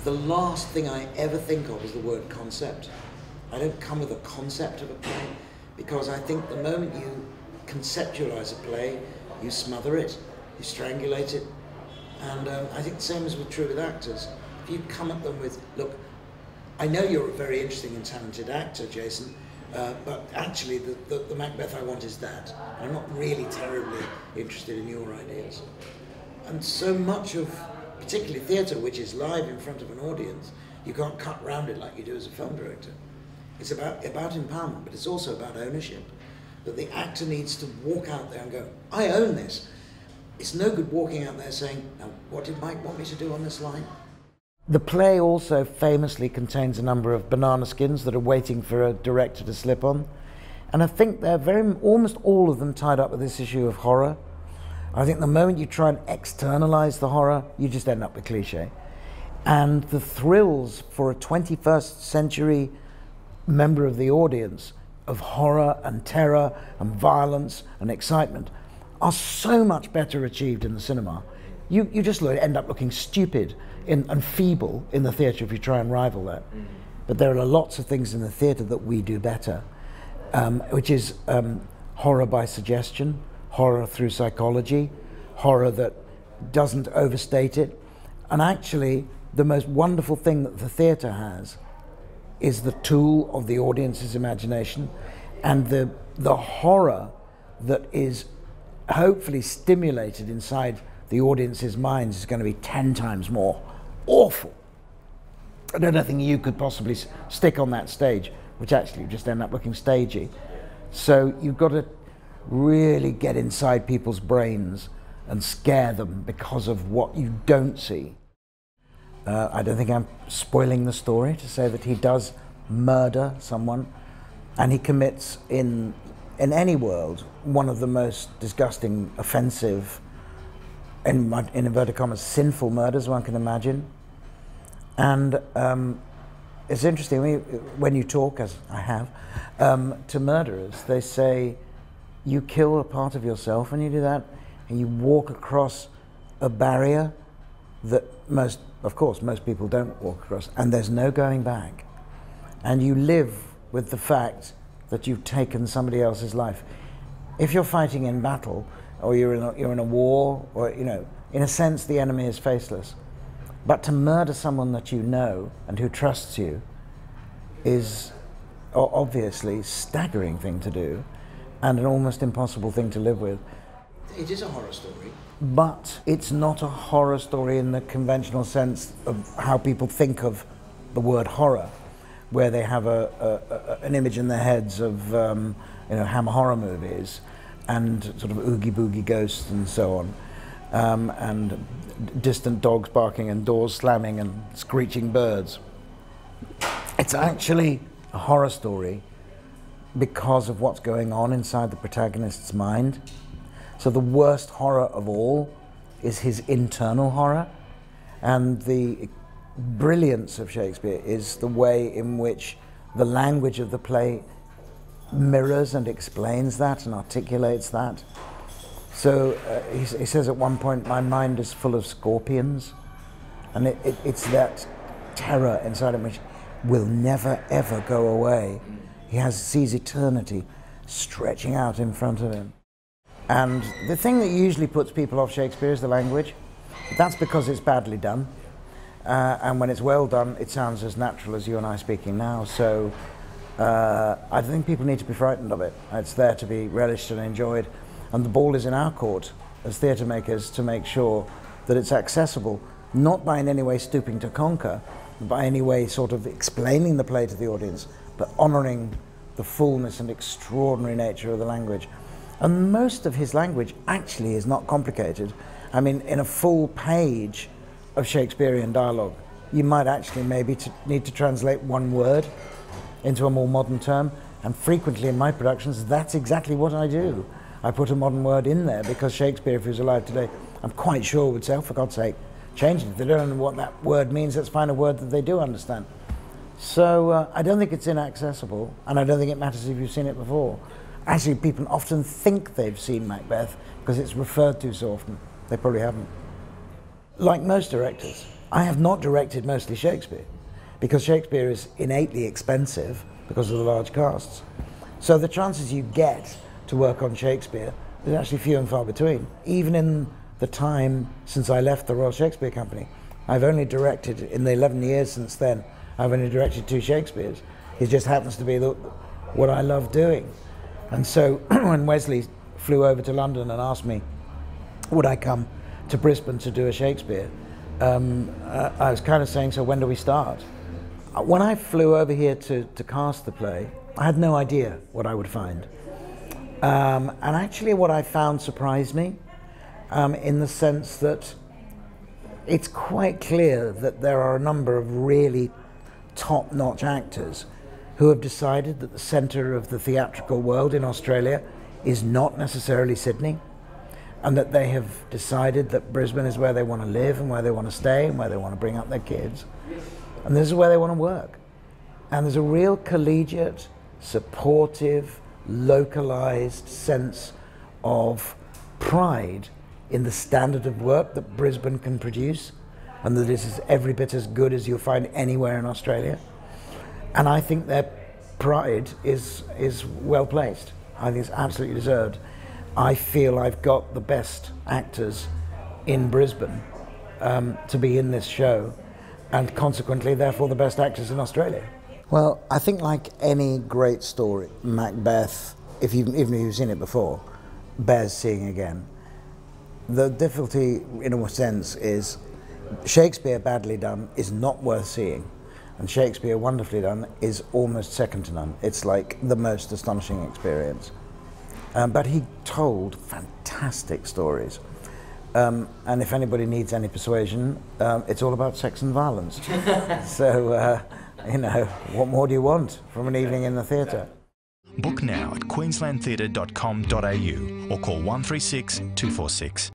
the last thing I ever think of is the word concept. I don't come with a concept of a play, because I think the moment you conceptualize a play, you smother it, you strangulate it. And I think the same is true with actors. If you come at them with, look, I know you're a very interesting and talented actor, Jason, but actually the Macbeth I want is that. I'm not really terribly interested in your ideas. And so much of, particularly theatre, which is live in front of an audience, you can't cut round it like you do as a film director. It's about empowerment, but it's also about ownership. That the actor needs to walk out there and go, I own this. It's no good walking out there saying, now, what did Mike want me to do on this line? The play also famously contains a number of banana skins that are waiting for a director to slip on. And I think they're almost all of them tied up with this issue of horror. I think the moment you try and externalize the horror, you just end up with cliche. And the thrills for a 21st century member of the audience of horror and terror and violence and excitement are so much better achieved in the cinema. You just end up looking stupid and feeble in the theatre if you try and rival that. But there are lots of things in the theatre that we do better, which is horror by suggestion, horror through psychology, horror that doesn't overstate it. And actually, the most wonderful thing that the theatre has is the tool of the audience's imagination, and the horror that is hopefully stimulated inside the audience's minds is going to be 10 times more awful. I don't think you could possibly stick on that stage, which actually just end up looking stagey. So you've got to really get inside people's brains and scare them because of what you don't see. I don't think I'm spoiling the story to say that he does murder someone, and he commits in any world one of the most disgusting, offensive, in inverted commas, sinful murders one can imagine. And it's interesting, when you talk, as I have, to murderers, they say, you kill a part of yourself when you do that, and you walk across a barrier that of course, most people don't walk across, and there's no going back. And you live with the fact that you've taken somebody else's life. If you're fighting in battle, or you're in a war, or, you know, in a sense, the enemy is faceless. But to murder someone that you know and who trusts you is obviously a staggering thing to do, and an almost impossible thing to live with. It is a horror story. But it's not a horror story in the conventional sense of how people think of the word horror, where they have an image in their heads of Hammer horror movies and sort of oogie boogie ghosts and so on, and distant dogs barking and doors slamming and screeching birds. It's actually a horror story because of what's going on inside the protagonist's mind. So the worst horror of all is his internal horror. And the brilliance of Shakespeare is the way in which the language of the play mirrors and explains that and articulates that. So he says at one point, my mind is full of scorpions. And it's that terror inside him which will never, ever go away. He sees eternity stretching out in front of him. And the thing that usually puts people off Shakespeare is the language. That's because it's badly done. And when it's well done, it sounds as natural as you and I speaking now. So I think people need to be frightened of it. It's there to be relished and enjoyed. And the ball is in our court as theatre makers to make sure that it's accessible, not by in any way stooping to conquer, but by any way sort of explaining the play to the audience, but honouring the fullness and extraordinary nature of the language. And most of his language actually is not complicated. I mean, in a full page of Shakespearean dialogue, you might actually maybe need to translate one word into a more modern term. And frequently in my productions, that's exactly what I do. I put a modern word in there because Shakespeare, if he was alive today, I'm quite sure would say, oh, for God's sake, change it. If they don't know what that word means, let's find a word that they do understand. So I don't think it's inaccessible, and I don't think it matters if you've seen it before. Actually, people often think they've seen Macbeth because it's referred to so often. They probably haven't. Like most directors, I have not directed mostly Shakespeare, because Shakespeare is innately expensive because of the large casts. So the chances you get to work on Shakespeare is actually few and far between. Even in the time since I left the Royal Shakespeare Company, I've only directed, in the 11 years since then, I've only directed 2 Shakespeares. It just happens to be what I love doing. And so when Wesley flew over to London and asked me, would I come to Brisbane to do a Shakespeare, I was kind of saying, so when do we start? When I flew over here to cast the play, I had no idea what I would find. And actually what I found surprised me, in the sense that it's quite clear that there are a number of really top-notch actors who have decided that the centre of the theatrical world in Australia is not necessarily Sydney, and that they have decided that Brisbane is where they want to live and where they want to stay and where they want to bring up their kids, and this is where they want to work. And there's a real collegiate, supportive, localised sense of pride in the standard of work that Brisbane can produce, and that this is every bit as good as you'll find anywhere in Australia. And I think their pride is well placed. I think it's absolutely deserved. I feel I've got the best actors in Brisbane to be in this show, and consequently, therefore, the best actors in Australia. Well, I think like any great story, Macbeth, even if you've seen it before, bears seeing again. The difficulty, in a sense, is Shakespeare badly done is not worth seeing, and Shakespeare wonderfully done is almost second to none. It's like the most astonishing experience. But he told fantastic stories. And if anybody needs any persuasion, it's all about sex and violence. So, you know, what more do you want from an evening in the theatre? Book now at queenslandtheatre.com.au or call 136 246.